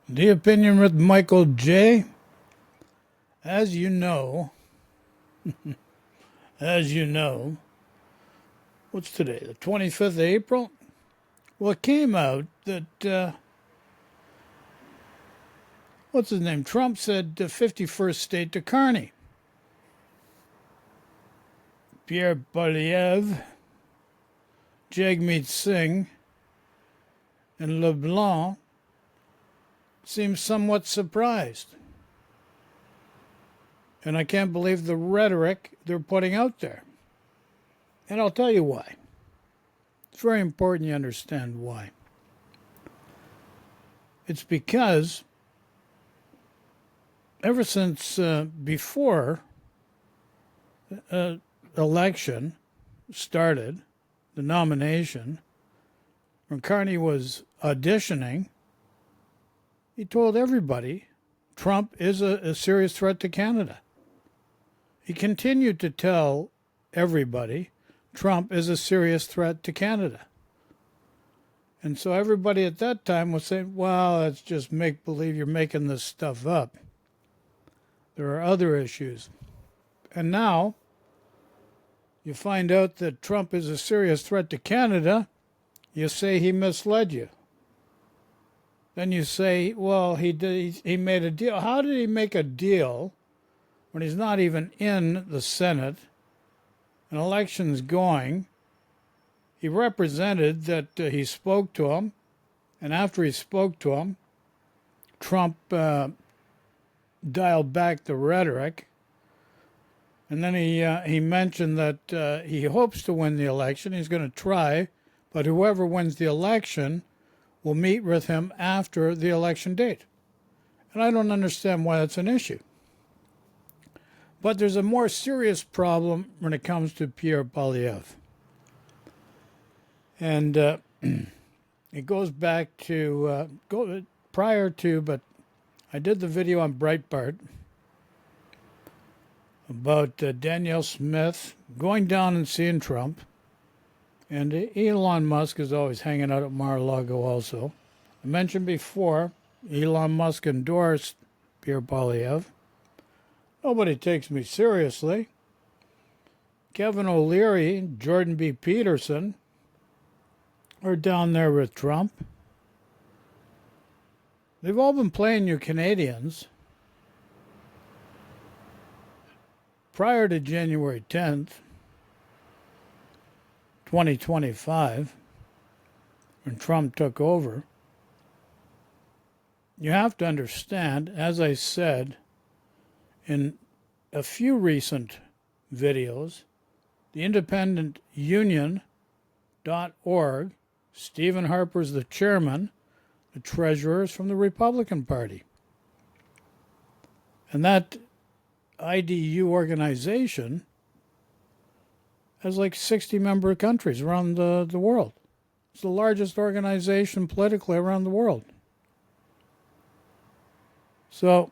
The Opinion with Michael J. As you know, as you know, what's today? The 25th of April? Well, it came out that, what's his name? Trump said 51st state to Carney. Pierre, Poliev, Jagmeet Singh, and LeBlanc seemed somewhat surprised. And I can't believe the rhetoric they're putting out there. And I'll tell you why. It's very important you understand why. It's because ever since before election started, the nomination, when Carney was auditioning, he told everybody Trump is a serious threat to Canada. He continued to tell everybody Trump is a serious threat to Canada. And so everybody at that time was saying, well, that's just make-believe, you're making this stuff up. There are other issues. And now you find out that Trump is a serious threat to Canada, you say he misled you. Then you say, well, he made a deal. How did he make a deal when he's not even in the Senate? An election's going. He represented that he spoke to him, and after he spoke to him, Trump dialed back the rhetoric, and then he mentioned that he hopes to win the election. He's going to try, but whoever wins the election will meet with him after the election date. And I don't understand why that's an issue. But there's a more serious problem when it comes to Pierre Poliev. And it goes back to, prior to, but I did the video on Breitbart about Danielle Smith going down and seeing Trump. And Elon Musk is always hanging out at Mar-a-Lago also. I mentioned before, Elon Musk endorsed Pierre Poliev. Nobody takes me seriously. Kevin O'Leary, Jordan B. Peterson are down there with Trump. They've all been playing you Canadians. Prior to January 10th, 2025, when Trump took over, you have to understand, as I said in a few recent videos, the independentunion.org, Stephen Harper's the chairman, the treasurer is from the Republican Party. And that IDU organization has like 60 member countries around the world. It's the largest organization politically around the world. So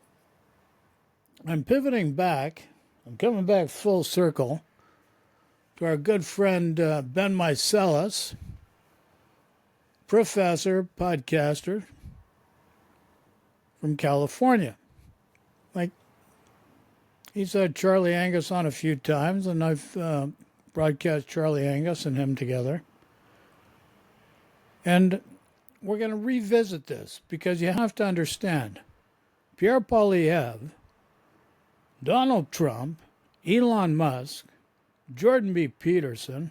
I'm pivoting back. I'm coming back full circle to our good friend Ben Meiselas, professor, podcaster from California. Like, he's had Charlie Angus on a few times, and I've broadcast Charlie Angus and him together. And we're going to revisit this because you have to understand Pierre Poliev, Donald Trump, Elon Musk, Jordan B. Peterson,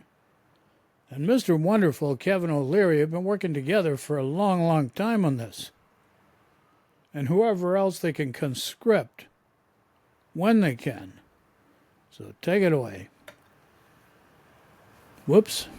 and Mr. Wonderful Kevin O'Leary have been working together for a long, long time on this. And whoever else they can conscript when they can. So take it away. Whoops.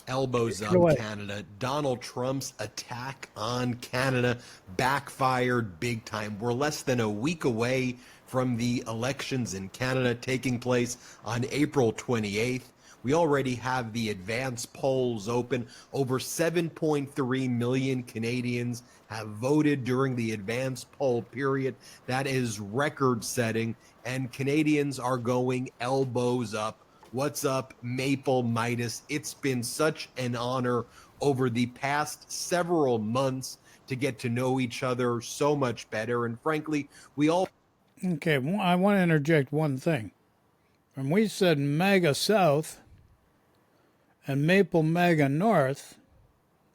Elbows up, Canada. Donald Trump's attack on Canada backfired big time. We're less than a week away from the elections in Canada taking place on April 28th. We already have the advance polls open. Over 7.3 million Canadians have voted during the advance poll period. That is record-setting, and Canadians are going elbows up. What's up, Maple Midas? It's been such an honor over the past several months to get to know each other so much better. And frankly, we all. Okay, I want to interject one thing. When we said MAGA South and Maple MAGA North,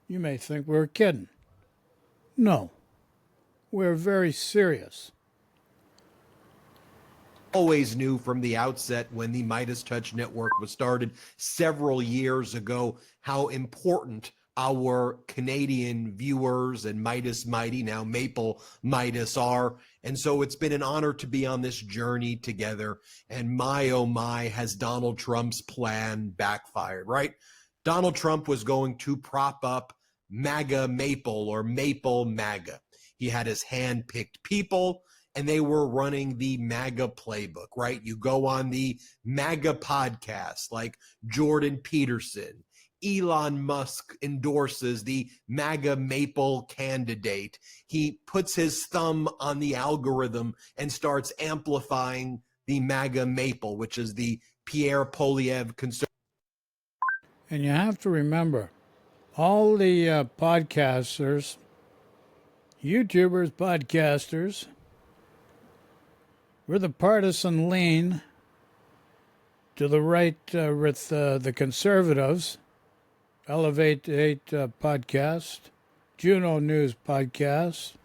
you may think we're kidding. No, we're very serious. Always knew from the outset when the Midas Touch Network was started several years ago how important our Canadian viewers and Midas Mighty, now Maple Midas, are. And so it's been an honor to be on this journey together. And my, oh my, has Donald Trump's plan backfired, right? Donald Trump was going to prop up MAGA Maple or Maple MAGA. He had his hand-picked people, and they were running the MAGA playbook, right? You go on the MAGA podcast like Jordan Peterson. Elon Musk endorses the MAGA Maple candidate. He puts his thumb on the algorithm and starts amplifying the MAGA Maple, which is the Pierre Poliev conservative. And you have to remember, all the podcasters, YouTubers, podcasters, we're the partisan lean to the right with the conservatives. Elevate 8 podcast, Juno News podcast,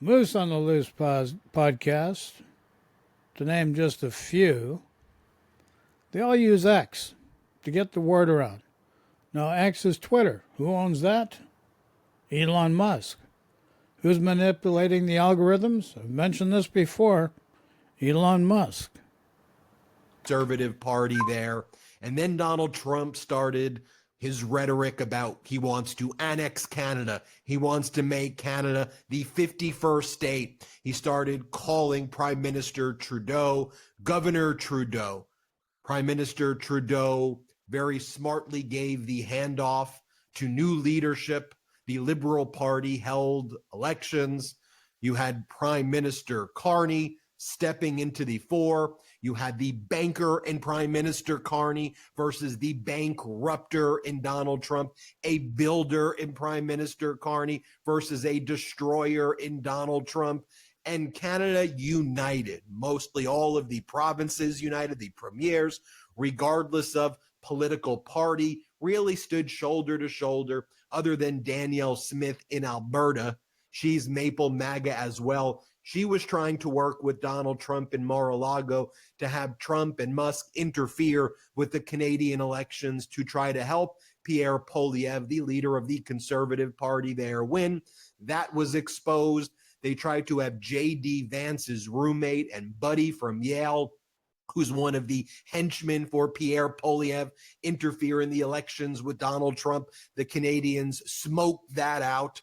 Moose on the Loose podcast, to name just a few. They all use X to get the word around. Now, X is Twitter. Who owns that? Elon Musk. Who's manipulating the algorithms? I've mentioned this before. Elon Musk. Conservative Party there. And then Donald Trump started his rhetoric about he wants to annex Canada. He wants to make Canada the 51st state. He started calling Prime Minister Trudeau, Governor Trudeau. Prime Minister Trudeau very smartly gave the handoff to new leadership. The Liberal Party held elections. You had Prime Minister Carney stepping into the fore. You had the banker in Prime Minister Carney versus the bankrupter in Donald Trump, a builder in Prime Minister Carney versus a destroyer in Donald Trump. And Canada united, mostly all of the provinces united, the premiers, regardless of political party, really stood shoulder to shoulder, other than Danielle Smith in Alberta. She's Maple MAGA as well. She was trying to work with Donald Trump in Mar-a-Lago to have Trump and Musk interfere with the Canadian elections to try to help Pierre Poliev, the leader of the Conservative Party there, win. That was exposed. They tried to have J.D. Vance's roommate and buddy from Yale, who's one of the henchmen for Pierre Poliev, interfere in the elections with Donald Trump. The Canadians smoked that out.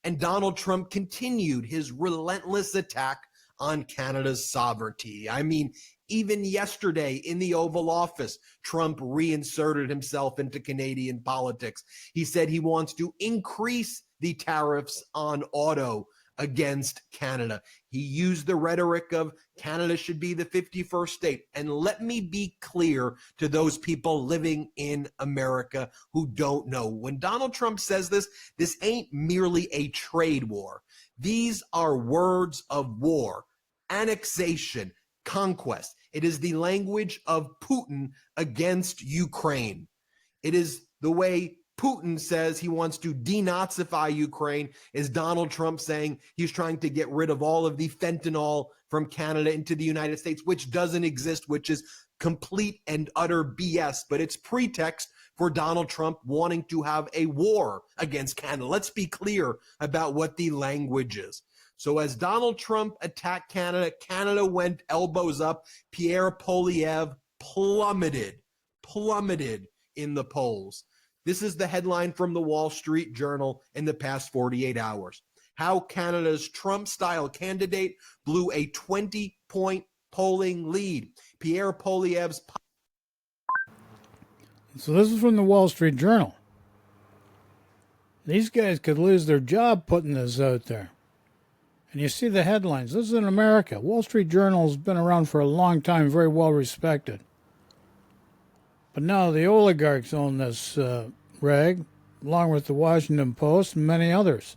And Donald Trump continued his relentless attack on Canada's sovereignty. I mean, even yesterday in the Oval Office, Trump reinserted himself into Canadian politics. He said he wants to increase the tariffs on auto against Canada. He used the rhetoric of Canada should be the 51st state. And let me be clear to those people living in America who don't know. When Donald Trump says this, this ain't merely a trade war. These are words of war, annexation, conquest. It is the language of Putin against Ukraine. It is the way Putin says he wants to denazify Ukraine, is Donald Trump saying he's trying to get rid of all of the fentanyl from Canada into the United States, which doesn't exist, which is complete and utter BS. But it's pretext for Donald Trump wanting to have a war against Canada. Let's be clear about what the language is. So as Donald Trump attacked Canada, Canada went elbows up. Pierre Poliev plummeted in the polls. This is the headline from the Wall Street Journal in the past 48 hours. How Canada's Trump-style candidate blew a 20-point polling lead. Pierre Poliev's... So this is from the Wall Street Journal. These guys could lose their job putting this out there. And you see the headlines. This is in America. Wall Street Journal's been around for a long time, very well respected. But now the oligarchs own this rag. along with the Washington Post and many others.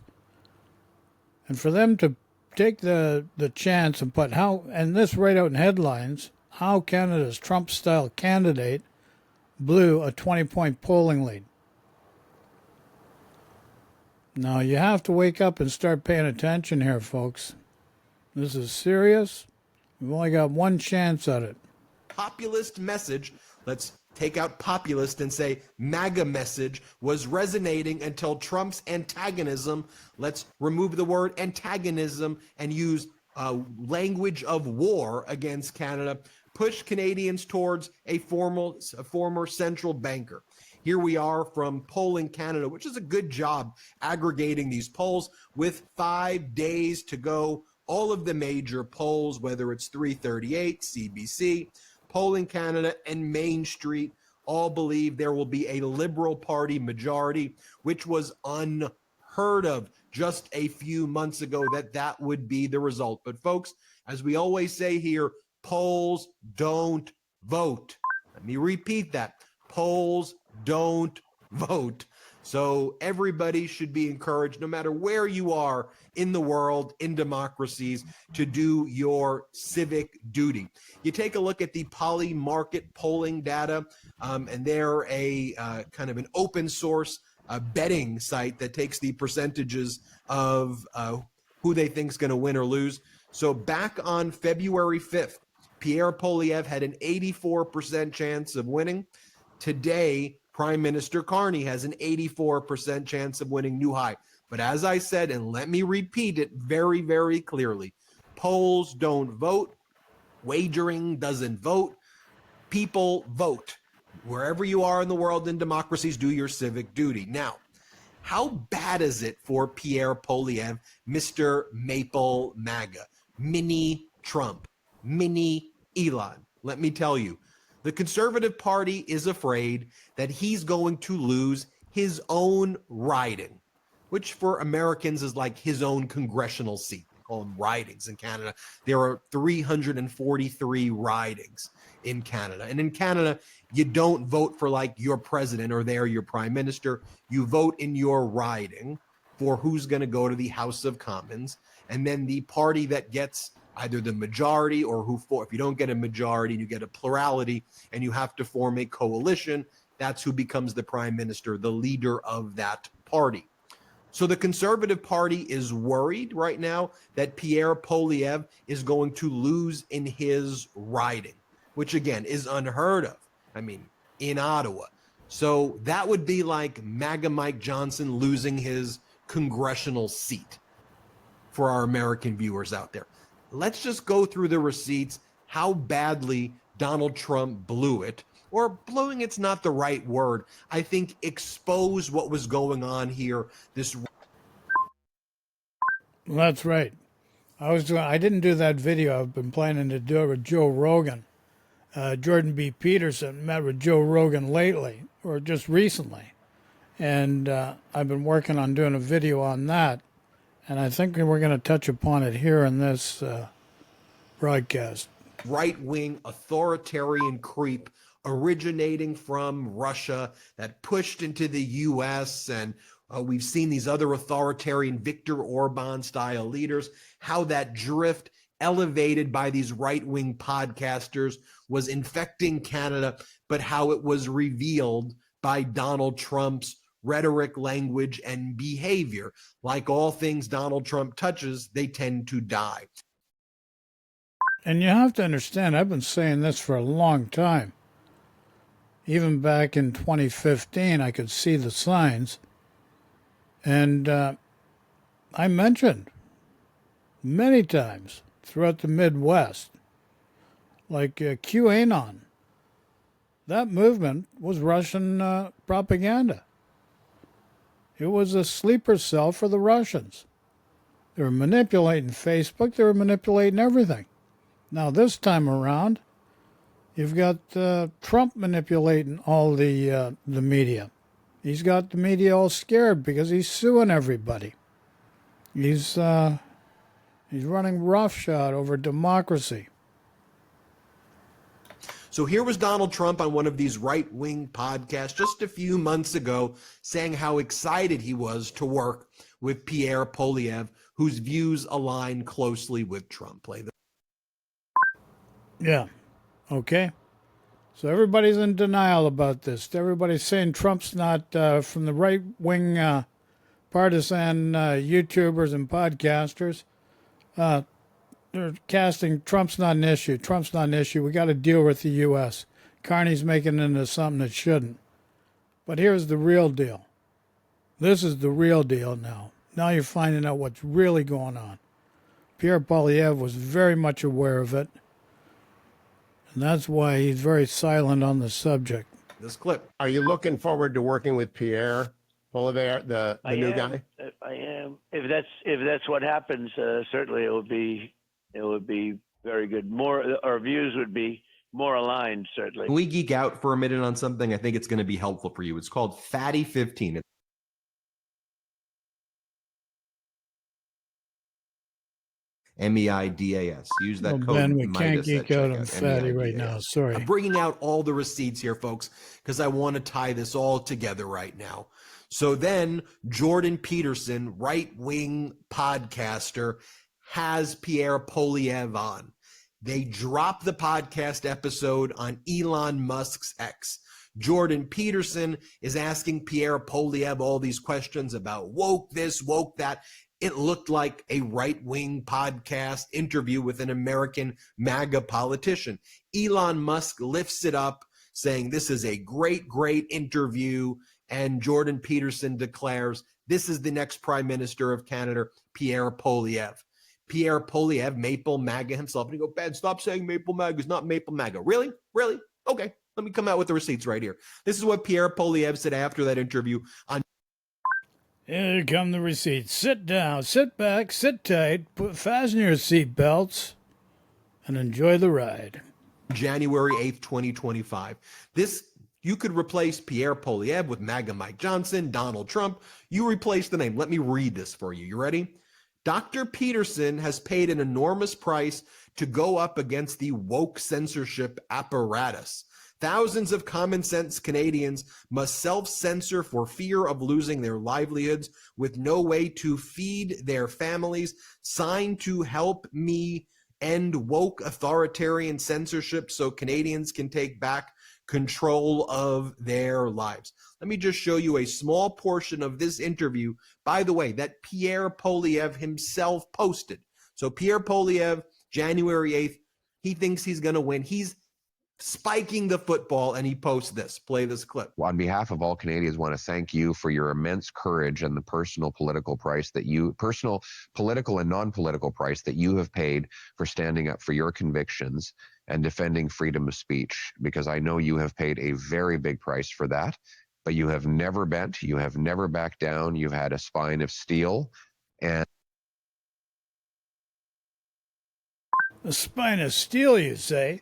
And for them to take the chance and put and this right out in headlines, how Canada's Trump-style candidate blew a 20-point polling lead. Now, you have to wake up and start paying attention here, folks. This is serious. We've only got one chance at it. Populist message, let's take out populist and say MAGA message, was resonating until Trump's antagonism, let's remove the word antagonism and use language of war against Canada, pushed Canadians towards a former central banker. Here we are from Polling Canada, which is a good job aggregating these polls with 5 days to go. All of the major polls, whether it's 338, CBC, Polling Canada, and Main Street, all believe there will be a Liberal Party majority, which was unheard of just a few months ago that would be the result. But folks, as we always say here, polls don't vote. Let me repeat that. Polls don't vote. So everybody should be encouraged, no matter where you are in the world, in democracies, to do your civic duty. You take a look at the Poly market polling data, and they're a kind of an open source betting site that takes the percentages of who they think is going to win or lose. So back on February 5th, Pierre Poliev had an 84% chance of winning. Today, Prime Minister Carney has an 84% chance of winning, new high. But as I said, and let me repeat it very, very clearly, polls don't vote. Wagering doesn't vote. People vote. Wherever you are in the world in democracies, do your civic duty. Now, how bad is it for Pierre Poliev, Mr. Maple MAGA, mini Trump, mini Elon? Let me tell you. The Conservative Party is afraid that he's going to lose his own riding, which for Americans is like his own congressional seat. They call them ridings in Canada. There are 343 ridings in Canada. And in Canada, you don't vote for like your president or your prime minister. You vote in your riding for who's going to go to the House of Commons. And then the party that gets either the majority or if you don't get a majority, you get a plurality and you have to form a coalition, that's who becomes the prime minister, the leader of that party. So the Conservative Party is worried right now that Pierre Poliev is going to lose in his riding, which again is unheard of. I mean, in Ottawa. So that would be like MAGA Mike Johnson losing his congressional seat for our American viewers out there. Let's just go through the receipts, how badly Donald Trump blew it, or blowing it's not the right word. I think expose what was going on here. That's right. I didn't do that video. I've been planning to do it with Joe Rogan. Jordan B. Peterson met with Joe Rogan lately, or just recently. And I've been working on doing a video on that. And I think we're going to touch upon it here in this broadcast. Right-wing authoritarian creep originating from Russia that pushed into the U.S. and we've seen these other authoritarian Viktor Orban-style leaders, how that drift elevated by these right-wing podcasters was infecting Canada, but how it was revealed by Donald Trump's rhetoric, language, and behavior. Like all things Donald Trump touches, they tend to die. And you have to understand, I've been saying this for a long time. Even back in 2015, I could see the signs. And I mentioned many times throughout the Midwest, like QAnon, that movement was Russian propaganda. It was a sleeper cell for the Russians. They were manipulating Facebook. They were manipulating everything. Now, this time around, you've got Trump manipulating all the media. He's got the media all scared because he's suing everybody. He's running roughshod over democracy. So here was Donald Trump on one of these right-wing podcasts just a few months ago saying how excited he was to work with Pierre Poliev, whose views align closely with Trump. Play the. Yeah. Okay. So everybody's in denial about this. Everybody's saying Trump's not from the right-wing partisan YouTubers and podcasters. They're casting Trump's not an issue. Trump's not an issue. We got to deal with the U.S. Carney's making it into something that shouldn't. But here's the real deal. This is the real deal now. Now you're finding out what's really going on. Pierre Poliev was very much aware of it. And that's why he's very silent on the subject. This clip. Are you looking forward to working with Pierre Poliev, the new guy? I am. If that's what happens, certainly it would be very good. Our views would be more aligned, certainly. Can we geek out for a minute on something? I think it's going to be helpful for you. It's called Fatty 15. MEIDAS. Use that code. Ben, we can't MIDAS geek out on fatty right now. Sorry. I'm bringing out all the receipts here, folks, because I want to tie this all together right now. So then Jordan Peterson, right-wing podcaster, has Pierre Poliev on. They drop the podcast episode on Elon Musk's X. Jordan Peterson is asking Pierre Poliev all these questions about woke this, woke that. It looked like a right-wing podcast interview with an American MAGA politician. Elon Musk lifts it up, saying this is a great, great interview. And Jordan Peterson declares this is the next Prime Minister of Canada, Pierre Poliev. Pierre Poliev, Maple MAGA himself. And you go, Ben, stop saying Maple MAGA is not Maple MAGA. Really? Really? Okay. Let me come out with the receipts right here. This is what Pierre Poliev said after that interview on. Here come the receipts. Sit down, sit back, sit tight, fasten your seatbelts, and enjoy the ride. January 8th, 2025. You could replace Pierre Poliev with MAGA Mike Johnson, Donald Trump. You replace the name. Let me read this for you. You ready? Dr. Peterson has paid an enormous price to go up against the woke censorship apparatus. Thousands of common sense Canadians must self-censor for fear of losing their livelihoods with no way to feed their families. Sign to help me end woke authoritarian censorship so Canadians can take back control of their lives. Let me just show you a small portion of this interview, by the way, that Pierre Poliev himself posted. So Pierre Poliev, January 8th, he thinks he's going to win. He's spiking the football, and he posts this. Play this clip. On behalf of all Canadians, want to thank you for your immense courage and the personal political and non-political price that you have paid for standing up for your convictions and defending freedom of speech, because I know you have paid a very big price for that, but you have never bent, you have never backed down, you've had a spine of steel. And A spine of steel, you say?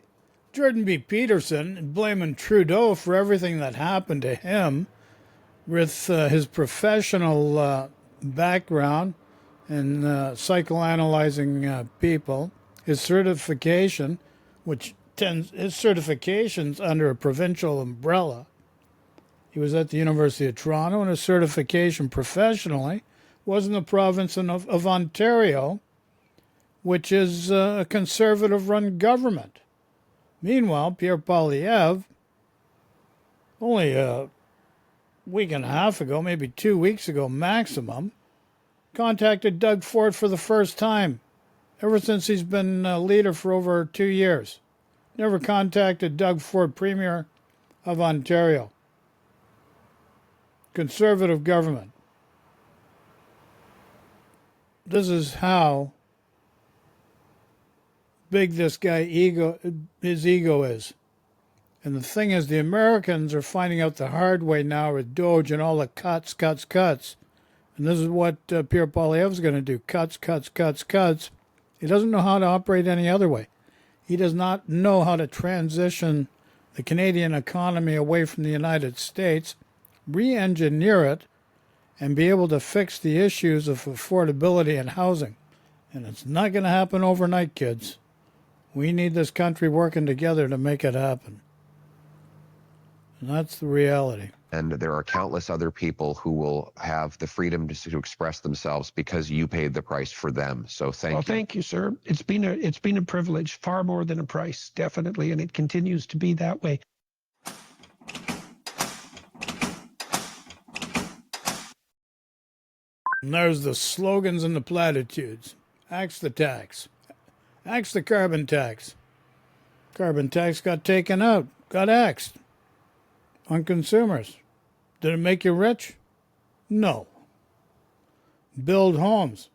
Jordan B. Peterson blaming Trudeau for everything that happened to him with his professional background in psychoanalyzing people, his certification, his certification's under a provincial umbrella. He was at the University of Toronto, and his certification professionally was in the province of Ontario, which is a conservative-run government. Meanwhile, Pierre Poliev, only a week and a half ago, maybe 2 weeks ago maximum, contacted Doug Ford for the first time, ever since he's been leader for over 2 years. Never contacted Doug Ford, Premier of Ontario. Conservative government. This is how big this guy his ego is. And the thing is, the Americans are finding out the hard way now with Doge and all the cuts. And this is what Pierre Poliev's going to do. Cuts. He doesn't know how to operate any other way. He does not know how to transition the Canadian economy away from the United States, re-engineer it, and be able to fix the issues of affordability and housing. And it's not going to happen overnight, kids. We need this country working together to make it happen. And that's the reality. And there are countless other people who will have the freedom to express themselves because you paid the price for them. So thank you. Thank you, sir. It's been a privilege, far more than a price, definitely, and it continues to be that way. And there's the slogans and the platitudes. Axe the tax. Axe the carbon tax. Carbon tax got taken out, got axed on consumers. Did it make you rich? No. Build homes.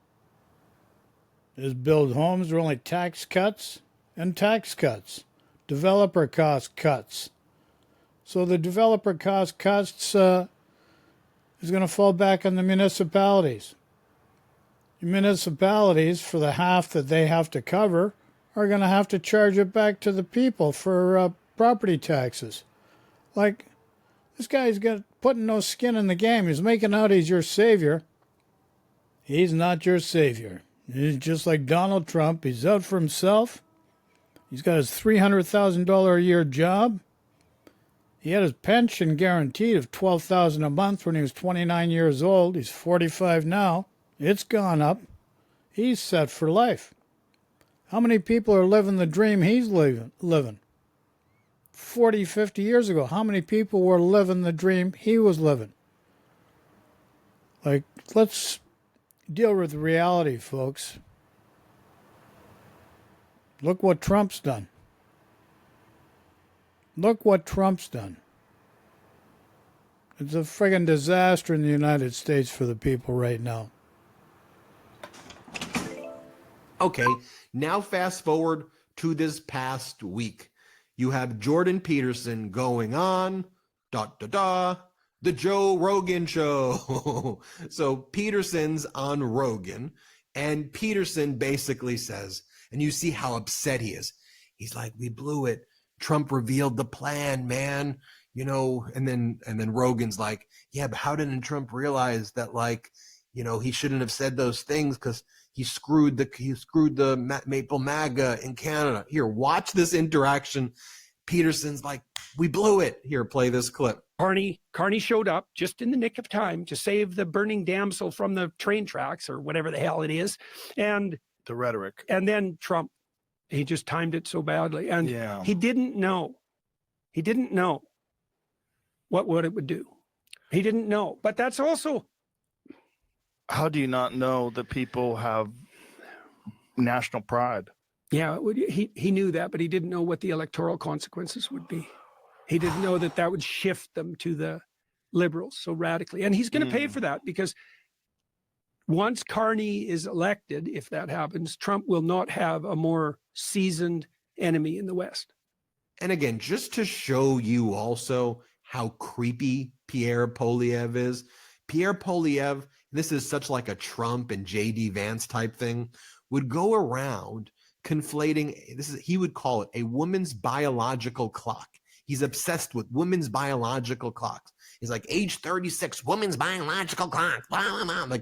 Is build homes are only tax cuts and tax cuts. Developer cost cuts. So the developer cost cuts is going to fall back on the municipalities. The municipalities, for the half that they have to cover, are going to have to charge it back to the people for property taxes. Like, this guy's putting no skin in the game. He's making out he's your savior. He's not your savior. He's just like Donald Trump. He's out for himself. He's got his $300,000 a year job. He had his pension guaranteed of $12,000 a month when he was 29 years old. He's 45 now. It's gone up. He's set for life. How many people are living the dream he's living? 40, 50 years ago, how many people were living the dream he was living? Like, let's deal with reality, folks. Look what Trump's done. Look what Trump's done. It's a friggin' disaster in the United States for the people right now. Okay, now fast forward to this past week. You have Jordan Peterson going on, the Joe Rogan show. So Peterson's on Rogan, and Peterson basically says, and you see how upset he is. He's like, we blew it. Trump revealed the plan, man. You know, and then Rogan's like, yeah, but how didn't Trump realize that, like, you know, he shouldn't have said those things because he screwed the Maple MAGA in Canada. Here, watch this interaction. Peterson's like, we blew it. Here, play this clip. Carney showed up just in the nick of time to save the burning damsel from the train tracks or whatever the hell it is. And the rhetoric. And then Trump, he just timed it so badly. And he didn't know. He didn't know what it would do. He didn't know. But that's also... How do you not know that people have national pride? Yeah, he knew that, but he didn't know what the electoral consequences would be. He didn't know that would shift them to the Liberals so radically. And he's going to pay for that, because once Carney is elected, if that happens, Trump will not have a more seasoned enemy in the West. And again, just to show you also how creepy Pierre Poliev is, Pierre Poliev, this is such like a Trump and J.D. Vance type thing, would go around conflating, he would call it a woman's biological clock. He's obsessed with women's biological clocks. He's like, age 36, women's biological clock, blah, blah, blah.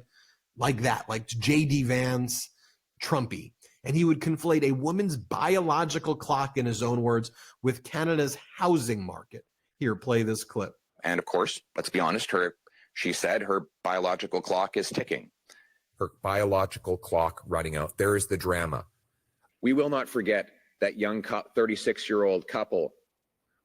Like that, like J.D. Vance, Trumpy. And he would conflate a woman's biological clock, in his own words, with Canada's housing market. Here, play this clip. And of course, let's be honest, she said her biological clock is ticking. Her biological clock running out. There is the drama. We will not forget that young 36-year-old couple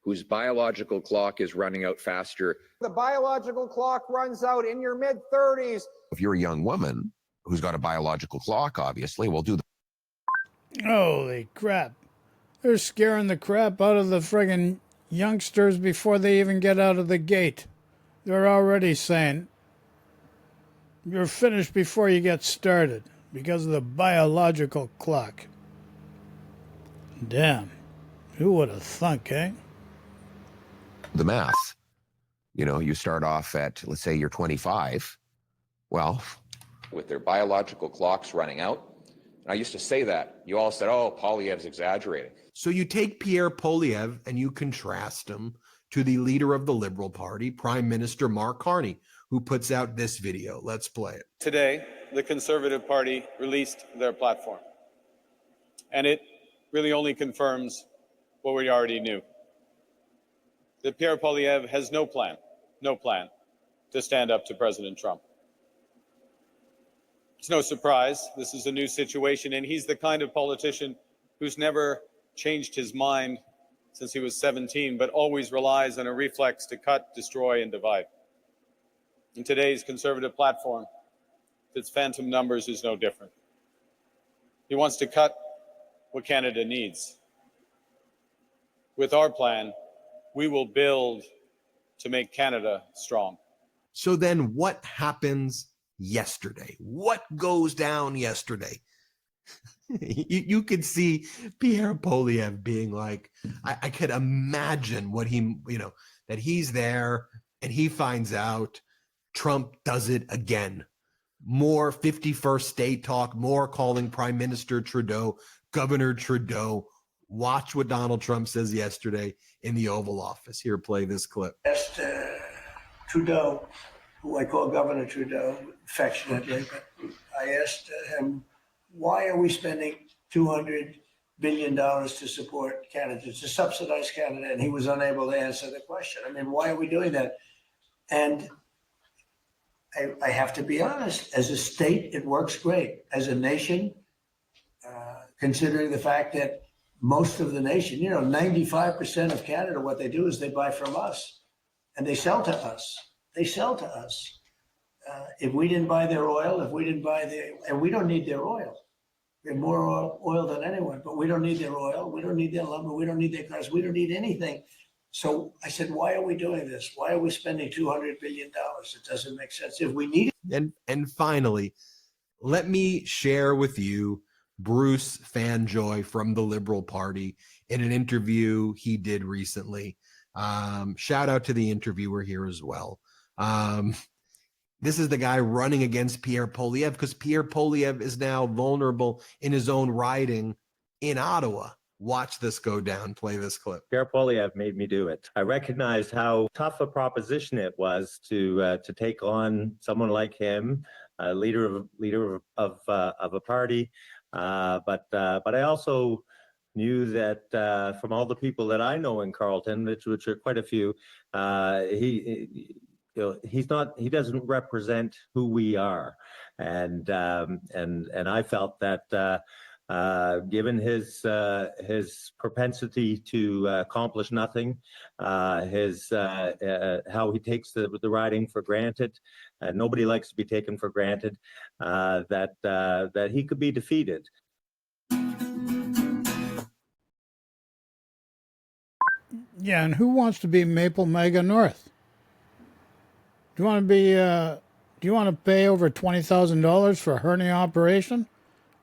whose biological clock is running out faster. The biological clock runs out in your mid-30s. If you're a young woman who's got a biological clock, obviously, we'll do that. Holy crap. They're scaring the crap out of the friggin' youngsters before they even get out of the gate. They're already saying, you're finished before you get started because of the biological clock. Damn. Who would have thunk, eh? The math. You know, you start off at, let's say you're 25. Well, with their biological clocks running out. And I used to say that. You all said, oh, Poilievre's exaggerating. So you take Pierre Poliev and you contrast him to the leader of the Liberal Party, Prime Minister Mark Carney, who puts out this video. Let's play it. Today, the Conservative Party released their platform, and it really only confirms what we already knew. That Pierre Poliev has no plan to stand up to President Trump. It's no surprise. This is a new situation, and he's the kind of politician who's never changed his mind since he was 17, but always relies on a reflex to cut, destroy, and divide. In today's conservative platform, its phantom numbers is no different. He wants to cut what Canada needs. With our plan, we will build to make Canada strong. So then what happens yesterday? What goes down yesterday? You could see Pierre Poliev being like, I could imagine what he, that he's there and he finds out Trump does it again. More 51st state talk, more calling Prime Minister Trudeau, Governor Trudeau. Watch what Donald Trump says yesterday in the Oval Office. Here, play this clip. Asked Trudeau, who I call Governor Trudeau affectionately, but I asked him, why are we spending $200 billion to support Canada, to subsidize Canada? And he was unable to answer the question. I mean, why are we doing that? And I have to be honest, as a state, it works great. As a nation, considering the fact that most of the nation, 95% of Canada, what they do is they buy from us and they sell to us. They sell to us. If we didn't buy their oil, and we don't need their oil. We have more oil than anyone, but we don't need their oil. We don't need their lumber. We don't need their cars. We don't need anything. So I said, why are we doing this? Why are we spending $200 billion? It doesn't make sense. If we need it. And finally, let me share with you Bruce Fanjoy from the Liberal Party in an interview he did recently. Shout out to the interviewer here as well. This is the guy running against Pierre Poliev because Pierre Poliev is now vulnerable in his own riding in Ottawa. Watch this go down. Play this clip. Pierre Poliev made me do it. I recognized how tough a proposition it was to take on someone like him, a leader of a party. But I also knew that from all the people that I know in Carleton, which are quite a few, he doesn't represent who we are, and I felt that given his propensity to accomplish nothing, how he takes the riding for granted, nobody likes to be taken for granted, that he could be defeated. Yeah, and who wants to be Maple Mega North? Do you want to pay over $20,000 for a hernia operation?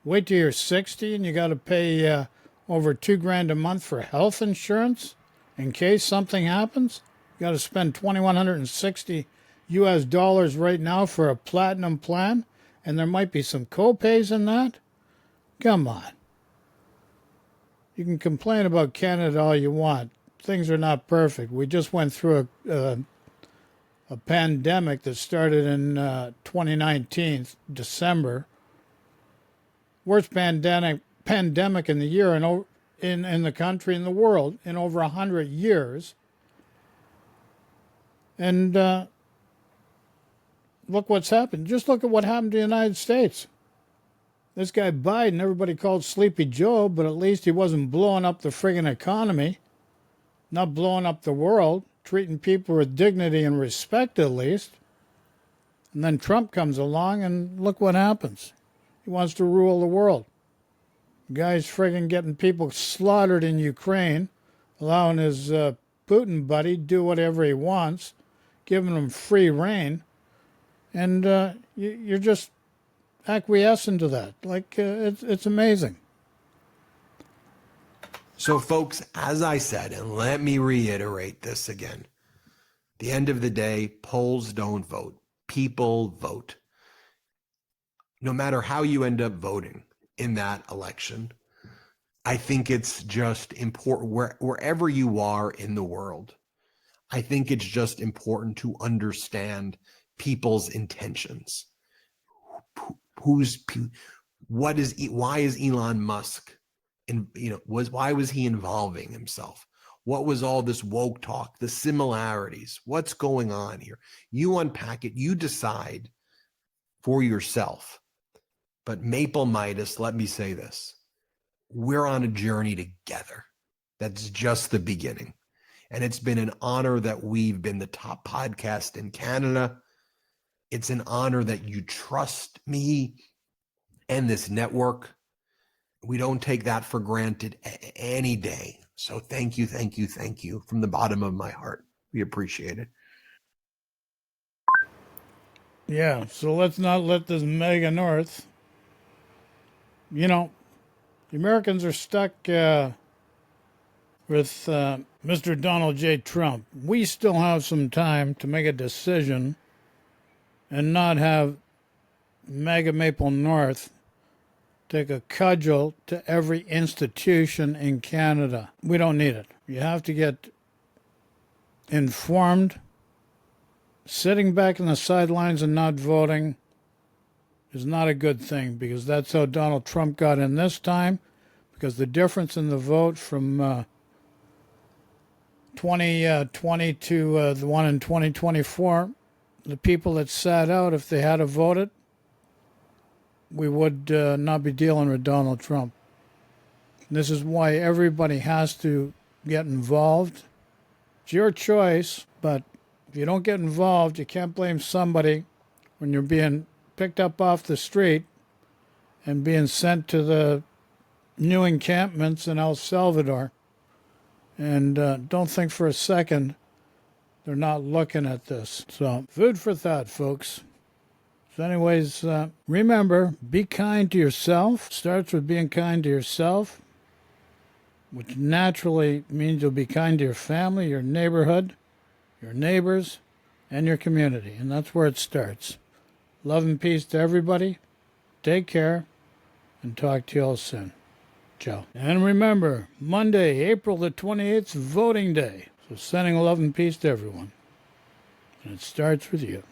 Wait till you're 60 and you got to pay over $2,000 a month for health insurance in case something happens. You got to spend $2,160 US right now for a platinum plan, and there might be some co-pays in that. Come on. You can complain about Canada all you want. Things are not perfect. We just went through a pandemic that started in 2019, December. Worst pandemic in the year and in the country, in the world, in over 100 years. And look what's happened. Just look at what happened to the United States. This guy Biden, everybody called Sleepy Joe, but at least he wasn't blowing up the friggin' economy, not blowing up the world, treating people with dignity and respect at least. And then Trump comes along and look what happens. He wants to rule the world. The guy's friggin' getting people slaughtered in Ukraine, allowing his Putin buddy do whatever he wants, giving him free reign. And you're just acquiescing to that. Like, it's amazing. So, folks, as I said, and let me reiterate this again, at the end of the day, polls don't vote. People vote. No matter how you end up voting in that election, I think it's just important wherever you are in the world. I think it's just important to understand people's intentions. Why is Elon Musk why was he involving himself? What was all this woke talk, the similarities? What's going on here? You unpack it, you decide for yourself. But Maple Midas, let me say this. We're on a journey together. That's just the beginning. And it's been an honor that we've been the top podcast in Canada. It's an honor that you trust me and this network. We don't take that for granted any day. So thank you, thank you, thank you from the bottom of my heart. We appreciate it. Yeah, so let's not let this MAGA North, the Americans are stuck with Mr. Donald J. Trump. We still have some time to make a decision and not have MAGA Maple North take a cudgel to every institution in Canada. We don't need it. You have to get informed. Sitting back in the sidelines and not voting is not a good thing, because that's how Donald Trump got in this time, because the difference in the vote from 2020 to the one in 2024, the people that sat out, if they had voted, we would not be dealing with Donald Trump. This is why everybody has to get involved. It's your choice, but if you don't get involved, you can't blame somebody when you're being picked up off the street and being sent to the new encampments in El Salvador. And don't think for a second they're not looking at this. So, food for thought, folks. So anyways, remember, be kind to yourself. Starts with being kind to yourself, which naturally means you'll be kind to your family, your neighborhood, your neighbors, and your community. And that's where it starts. Love and peace to everybody. Take care, and talk to you all soon. Ciao. And remember, Monday, April the 28th, voting day. So sending love and peace to everyone. And it starts with you.